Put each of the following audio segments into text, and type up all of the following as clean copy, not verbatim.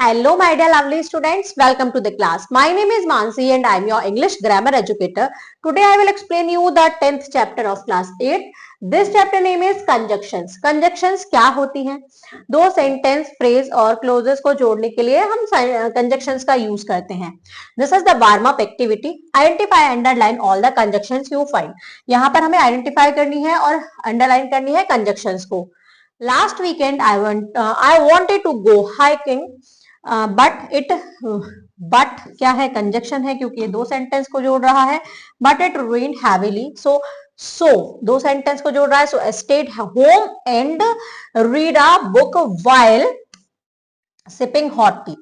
Hello, my dear lovely students. Welcome to the class. My name is Mansi and I am your English grammar educator. Today I will explain you the 10th chapter of class 8. This chapter name is conjunctions. Conjunctions क्या होती हैं? दो sentence, phrase और closes को जोड़ने के लिए हम conjunctions का यूज करते हैं. This is the warm up activity. Identify, underline all the conjunctions you find. यहाँ पर हमें identify करनी है और underline करनी है conjunctions को. Last weekend I wanted to go hiking. But क्या है? कंजक्शन है क्योंकि ये दो सेंटेंस को जोड़ रहा है. But it rained heavily. So दो सेंटेंस को जोड़ रहा है. So stayed home and read a book while sipping hot tea.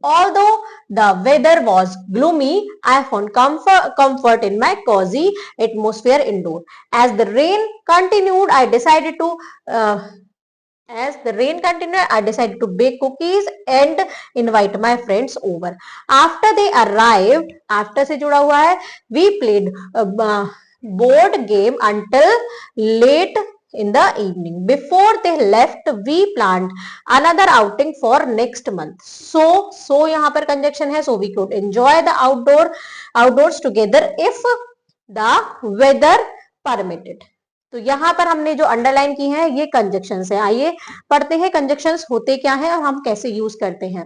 Although the weather was gloomy, I found comfort in my cozy atmosphere indoor. As the rain continued, I decided to bake cookies and invite my friends over. After they arrived, after से जुड़ा हुआ है, we played board game until late in the evening. Before they left, we planned another outing for next month. So यहाँ पर conjunction है. So we could enjoy the outdoors together if the weather permitted. तो यहाँ पर हमने जो underline की है ये कंजक्शंस है. आइए पढ़ते हैं कंजक्शंस होते क्या हैं और हम कैसे यूज करते हैं.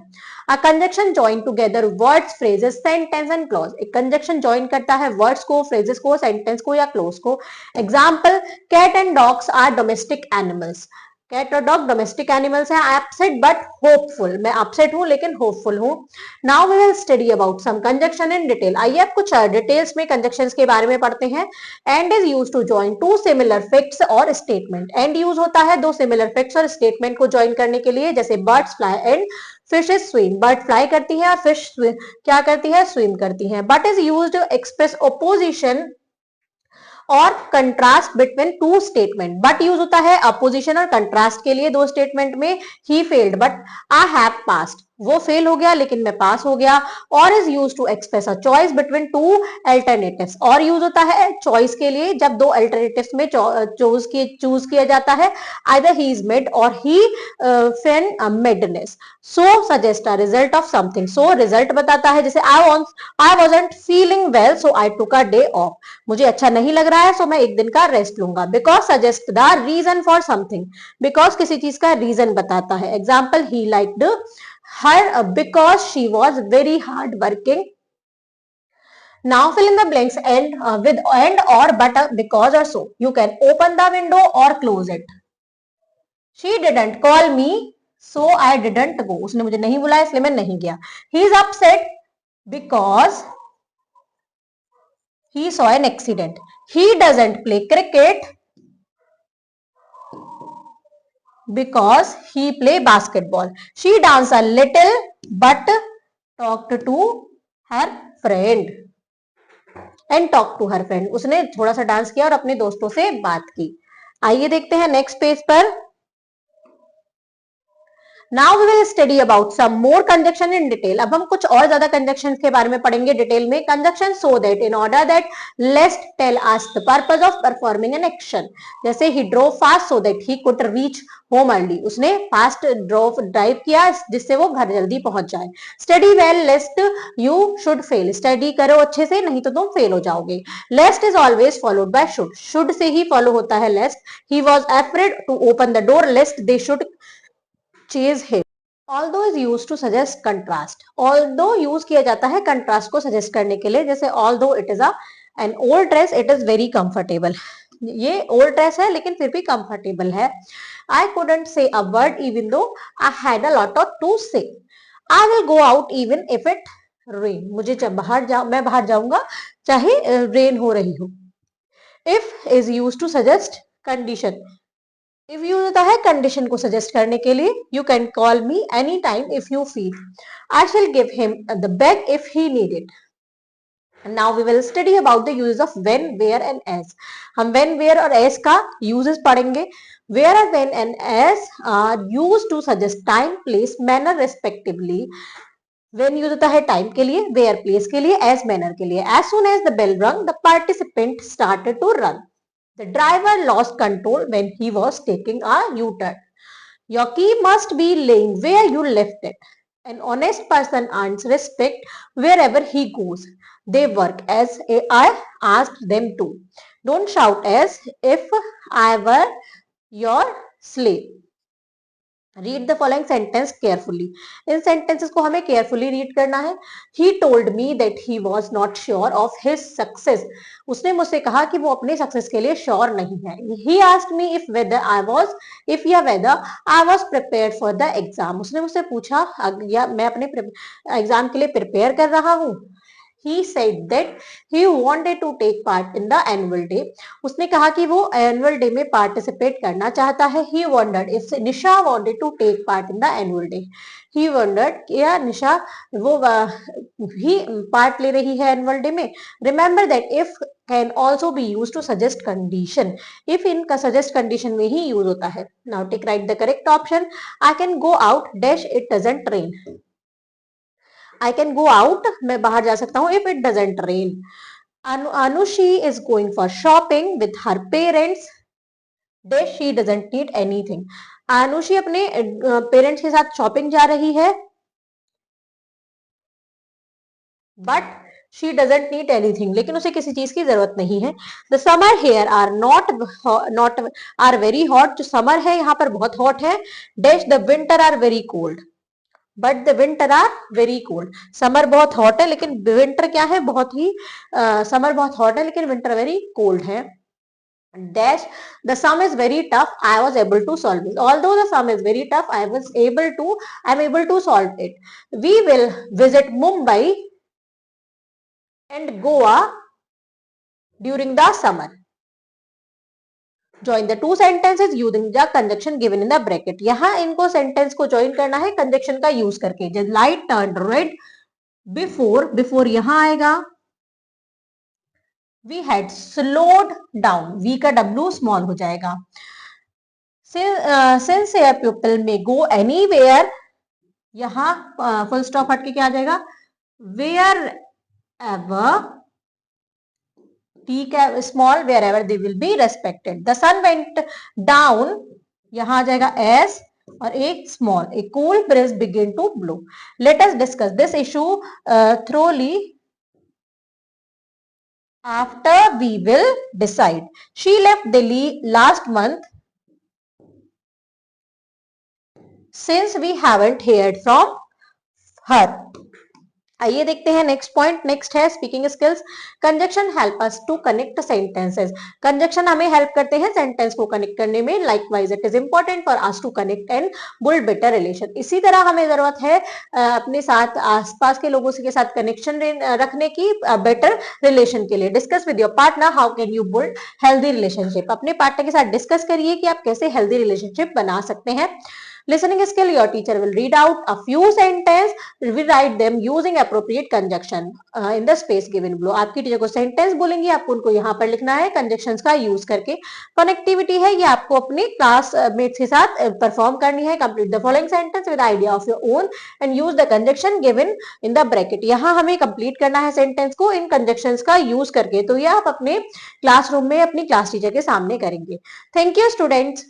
A conjunction join together words, phrases, sentence and clause. एक कंजक्शन जॉइन करता है वर्ड्स को, फ्रेजेस को, सेंटेंस को या क्लॉज को. Example, cat and dogs are domestic animals. Cat और डॉग डोमेस्टिक एनिमल्स हैं. Upset but hopeful. मैं अपसेट हूं लेकिन होपफुल हूं. Now we will study about some conjunction in detail. आइए अब कुछ डिटेल्स में कंजक्शंस के बारे में पढ़ते हैं. And is used to join two similar facts और स्टेटमेंट. एंड यूज होता है दो सिमिलर फैक्ट्स और स्टेटमेंट को ज्वाइन करने के लिए. जैसे birds fly and fishes swim. Bird fly करती है और फिश क्या करती है? स्विम करती है. But is used to express opposition और contrast between two statement. But use होता है अपोजिशन और कंट्रास्ट के लिए दो स्टेटमेंट में. He failed but I have passed. वो फेल हो गया लेकिन मैं पास हो गया. Or is use to express a choice between two alternatives. Or use होता है चॉइस के लिए जब दो अल्टरनेटिव्स में चूज किया जाता है. Either he is mad or he feign madness. So suggest a result of something. So result बताता है. जैसे I wasn't feeling well so I took a day off. मुझे अच्छा नहीं लग रहा है सो मैं एक दिन का रेस्ट लूंगा. Because suggest the reason for something. Because किसी चीज का रीजन बताता है. Example, he liked her because she was very hard working. Now fill in the blanks with and or but because or so. You can open the window or close it. She didn't call me so I didn't go. उसने मुझे नहीं बुलाया इसलिए मैं नहीं गया. He is upset because he saw an accident. He doesn't play cricket because he play basketball. She danced a little but talked to her friend and talked to her friend. उसने थोड़ा सा डांस किया और अपने दोस्तों से बात की. आइए देखते हैं नेक्स्ट पेज पर. Now we will study about some more conjunction in detail. अब हम कुछ और ज्यादा conjunctions के बारे में पढ़ेंगे डिटेल में. Conjunction so that, in order that, lest, tell us the purpose of performing an action. जैसे he drove fast so that he could reach home early. उसने fast ड्राइव किया जिससे वो घर जल्दी पहुंच जाए. Study well lest you should fail. Study करो अच्छे से नहीं तो तुम फेल हो जाओगे. Lest is always followed by should. Should से ही follow होता है lest. He was afraid to open the door lest they should chase him. Although is used to suggest contrast. Although use किया जाता है contrast को suggest करने के लिए. जैसे although it is an old dress, it is very comfortable. ये old dress है लेकिन फिर भी comfortable है. I couldn't say a word even though I had a lot to say. I will go out even if it rain. मुझे जब मैं बाहर जाऊंगा चाहे rain हो रही हो. If is used to suggest condition. If use होता है कंडीशन को सजेस्ट करने के लिए. You can call me any time if you feel. I shall give him the bag if he need it. Now we will study about the use of when, where and as. हम when, where और as का uses पढ़ेंगे. Where और when and as are used to suggest time, place, manner respectively. When use होता है time के लिए, where place के लिए, एज मैनर के लिए. As soon as the bell rang the participant started to run. The driver lost control when he was taking a U-turn. Your key must be laying where you left it. An honest person earns respect wherever he goes. They work as I asked them to. Don't shout as if I were your slave. Read the following sentence carefully. In sentences को हमें carefully read करना है. He told me that he was not sure of his success. उसने मुझसे कहा कि वो अपने सक्सेस के लिए श्योर नहीं है. He asked me if whether I was if या whether I was prepare for the exam. उसने मुझसे पूछा या मैं अपने एग्जाम के लिए प्रिपेयर कर रहा हूँ. He said that he wanted to take part in the annual day. उसने कहा कि वो annual day में participate करना चाहता है. He wondered if Nisha wanted to take part in the annual day. He wondered क्या निशा वो ही part ले रही है annual day में. Remember that if can also be used to suggest condition. If इनका suggest condition में ही use होता है. Now take write the correct option. I can go out dash it doesn't rain. I can go out, मैं बाहर जा सकता हूँ if it doesn't rain. Anushi is going for shopping with her parents. Dash she doesn't need anything. अनुषी अपने parents के साथ shopping जा रही है but she doesn't need anything. लेकिन उसे किसी चीज की जरूरत नहीं है. The summer here are not are very hot. जो समर है यहाँ पर बहुत हॉट है. Dash the winter are very cold. But the winter are very cold. Summer बहुत हॉट है लेकिन विंटर क्या है बहुत ही समर बहुत हॉट है लेकिन विंटर वेरी कोल्ड है. Dash the sum is very tough. I was able to solve it. Although the sum is very tough, I am able to solve it. We will visit Mumbai and Goa during the summer. Join the two sentences using the conjunction given in the bracket. यहाँ इनको sentence को join करना है conjunction का use करके. जब light turn red before यहाँ आएगा. We had slowed down. We का डब्ल्यू स्मॉल हो जाएगा. सिंस ए पीपल में गो एनीवेयर. यहाँ फुल स्टॉप हट के क्या आ जाएगा. Wherever t small wherever they will be respected. The sun went down. यहाँ आ जाएगा as और एक small. A cool breeze began to blow. Let us discuss this issue thoroughly after we will decide. She left Delhi last month. Since we haven't heard from her. आइए देखते हैं next point. Next है speaking skills. Conjunction help us to connect sentences. Conjunction हमें help करते हैं sentence को connect करने में. Likewise it is important for us to connect and build better relation. इसी तरह हमें जरूरत है अपने साथ आसपास के लोगों के साथ कनेक्शन रखने की बेटर रिलेशन के लिए. Discuss with your partner how can you build healthy relationship. अपने पार्टनर के साथ डिस्कस करिए कि आप कैसे हेल्दी रिलेशनशिप बना सकते हैं. Listening skill, your teacher will read out a few sentences, rewrite them using appropriate conjunction in the space given below. आपकी टीचर को सेंटेंस बोलेंगी, आपको उनको यहाँ पर लिखना है कंजक्शंस का यूज करके. कनेक्टिविटी है ये आपको अपने क्लासमेट्स के साथ परफॉर्म करनी है. Complete the following sentence with idea of your own and use the conjunction given in the bracket. यहाँ हमें कंप्लीट करना है सेंटेंस को इन कंजक्शंस का यूज करके. तो ये आप अपने क्लासरूम में अपनी क्लास टीचर के सामने करेंगे. Thank you students.